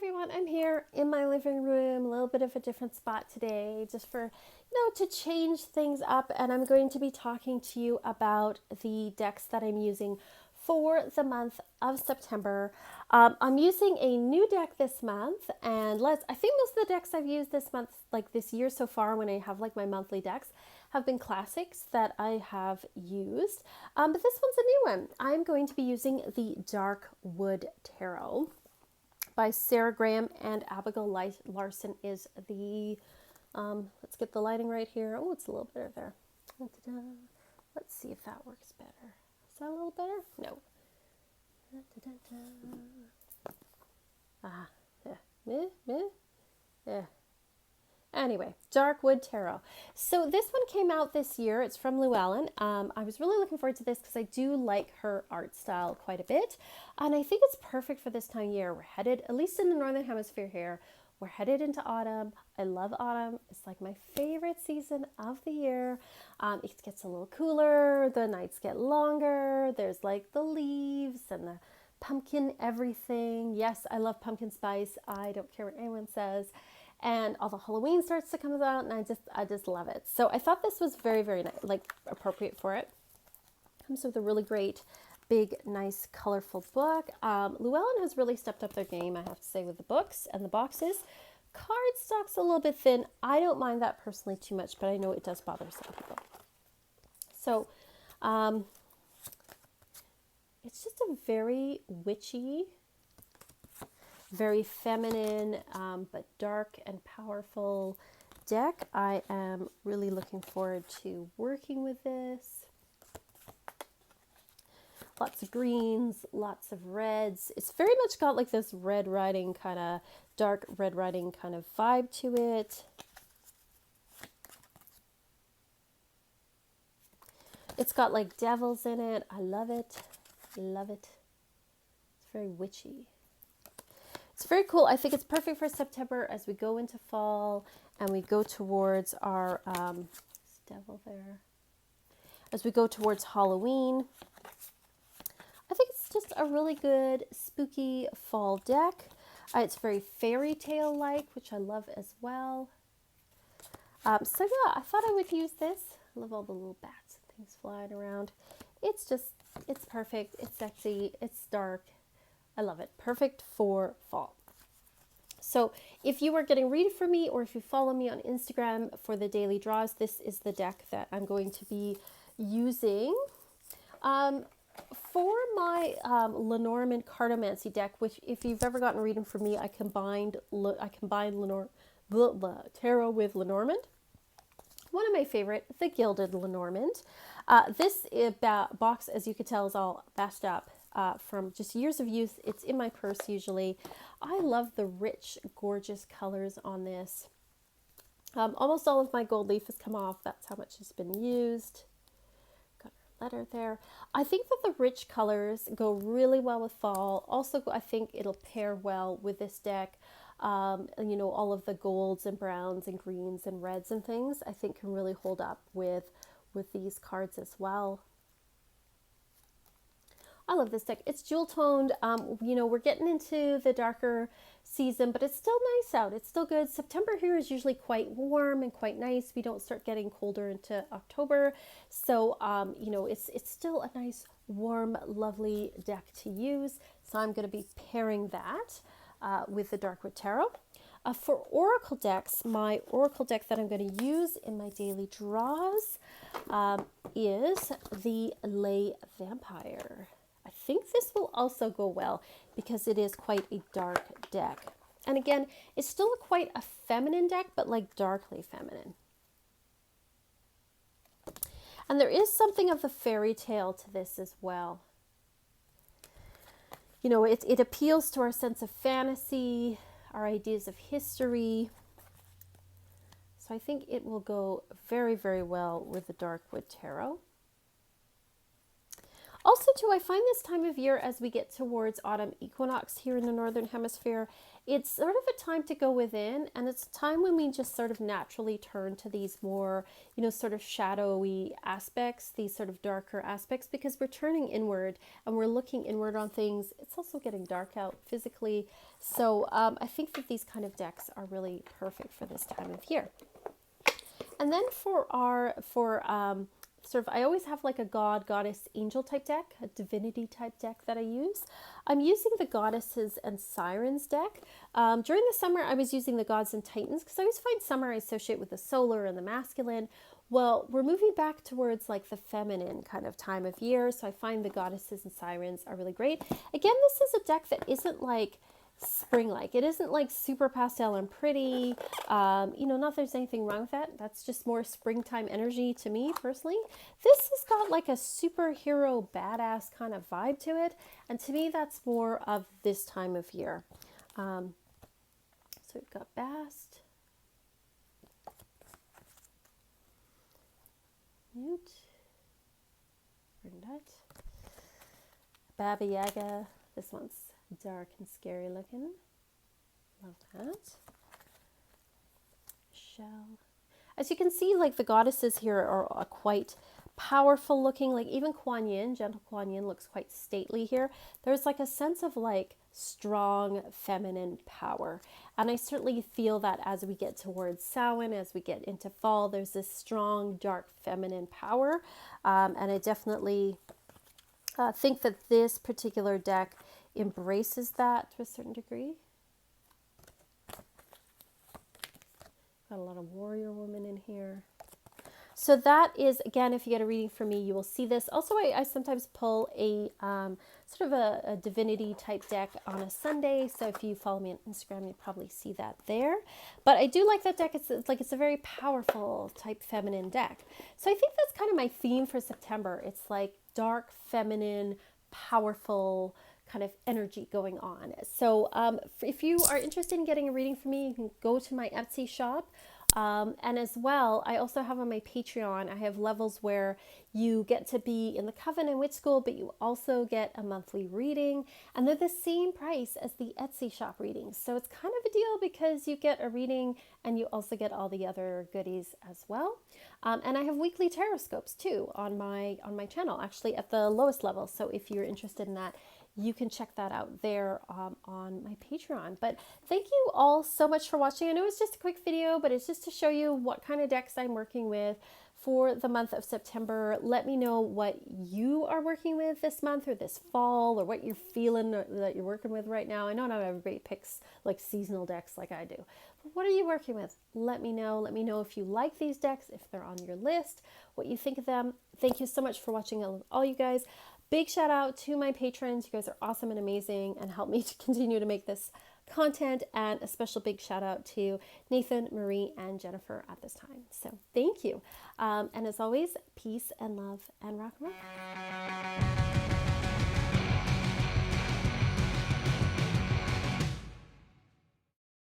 everyone, I'm here in my living room, a little bit of a different spot today, just for, to change things up. And I'm going to be talking to you about the decks that I'm using for the month of September. I'm using a new deck this month, and I think most of the decks I've used this month, like this year so far, when I have like my monthly decks, have been classics that I have used. But this one's a new one. I'm going to be using the Dark Wood Tarot by Sarah Graham and Abigail Larson is the, let's get the lighting right here. Oh, it's a little better there. Da-da-da. Let's see if that works better. Is that a little better? No. Da-da-da-da. Ah, yeah. Yeah. Anyway, Dark Wood Tarot. So this one came out this year. It's from Llewellyn. I was really looking forward to this because I do like her art style quite a bit. And I think it's perfect for this time of year. We're headed, at least in the Northern Hemisphere here, we're headed into autumn. I love autumn. It's like my favorite season of the year. It gets a little cooler. The nights get longer. There's like the leaves and the pumpkin everything. Yes, I love pumpkin spice. I don't care what anyone says. And all the Halloween starts to come out, and I just love it. So I thought this was very, very nice, like appropriate for it. Comes with a really great, big, nice, colorful book. Llewellyn has really stepped up their game, I have to say, with the books and the boxes. Cardstock's a little bit thin. I don't mind that personally too much, but I know it does bother some people. So it's just a very witchy, very feminine, but dark and powerful deck. I am really looking forward to working with this. Lots of greens, lots of reds. It's very much got like this Red Riding kind of, dark Red Riding kind of vibe to it. It's got like devils in it. I love it. Love it. It's very witchy. It's very cool. I think it's perfect for September as we go into fall and we go towards our devil there. As we go towards Halloween, I think it's just a really good spooky fall deck. It's very fairy tale like, which I love as well. So yeah, I thought I would use this. I love all the little bats and things flying around. It's perfect. It's sexy. It's dark. I love it. Perfect for fall. So if you are getting ready for me, or if you follow me on Instagram for the daily draws, this is the deck that I'm going to be using. For my Lenormand Cartomancy deck, which if you've ever gotten a reading from me, I combined tarot with Lenormand. One of my favorite, the Gilded Lenormand. This box, as you can tell, is all bashed up from just years of use. It's in my purse usually. I love the rich, gorgeous colors on this. Almost all of my gold leaf has come off. That's how much has been used. Got our letter there. I think that the rich colors go really well with fall. Also, I think it'll pair well with this deck. All of the golds and browns and greens and reds and things, I think can really hold up with these cards as well. I love this deck. It's jewel toned. We're getting into the darker season, but it's still nice out. It's still good. September here is usually quite warm and quite nice. We don't start getting colder into October. So, it's still a nice, warm, lovely deck to use. So I'm going to be pairing that with the Darkwood Tarot. For Oracle decks, my Oracle deck that I'm going to use in my daily draws is the Lay Vampire. I think this will also go well because it is quite a dark deck. And again, it's still quite a feminine deck, but like darkly feminine. And there is something of the fairy tale to this as well. It appeals to our sense of fantasy, our ideas of history. So I think it will go very, very well with the Darkwood Tarot. Also, too, I find this time of year as we get towards autumn equinox here in the Northern Hemisphere, it's sort of a time to go within, and it's a time when we just sort of naturally turn to these more, sort of shadowy aspects, these sort of darker aspects, because we're turning inward and we're looking inward on things. It's also getting dark out physically. So I think that these kind of decks are really perfect for this time of year. And then I always have like a god, goddess, angel type deck, a divinity type deck that I use. I'm using the goddesses and sirens deck. During the summer, I was using the gods and titans because I always find summer I associate with the solar and the masculine. Well, we're moving back towards like the feminine kind of time of year. So I find the goddesses and sirens are really great. Again, this is a deck that isn't like spring-like. It isn't like super pastel and pretty. Not that there's anything wrong with that. That's just more springtime energy to me personally. This has got like a superhero badass kind of vibe to it. And to me, that's more of this time of year. So we've got Bast, Mute, Brunette, Baba Yaga. This one's dark and scary looking. Love that. Shell. As you can see, like the goddesses here are quite powerful looking. Like even Kuan Yin, gentle Kuan Yin looks quite stately here. There's like a sense of like strong feminine power. And I certainly feel that as we get towards Samhain, as we get into fall, there's this strong, dark feminine power. And I definitely think that this particular deck embraces that to a certain degree. Got a lot of warrior woman in here. So that is, again, if you get a reading from me, you will see this. Also, I sometimes pull a sort of a divinity type deck on a Sunday. So if you follow me on Instagram, you'll probably see that there. But I do like that deck. It's a very powerful type feminine deck. So I think that's kind of my theme for September. It's like dark, feminine, powerful kind of energy going on. So if you are interested in getting a reading from me, you can go to my Etsy shop. And as well, I also have on my Patreon, I have levels where you get to be in the Coven and Witch School, but you also get a monthly reading, and they're the same price as the Etsy shop readings. So it's kind of a deal because you get a reading and you also get all the other goodies as well. And I have weekly tarot scopes too on my channel, actually at the lowest level. So if you're interested in that, you can check that out there on my Patreon. But thank you all so much for watching. I know it's just a quick video, but it's just to show you what kind of decks I'm working with for the month of September. Let me know what you are working with this month or this fall, or what you're feeling that you're working with right now. I know not everybody picks like seasonal decks like I do. But what are you working with? Let me know. Let me know if you like these decks, if they're on your list, what you think of them. Thank you so much for watching, all you guys. Big shout out to my patrons. You guys are awesome and amazing and help me to continue to make this content. And a special big shout out to Nathan, Marie, and Jennifer at this time. So thank you. And as always, peace and love and rock and roll.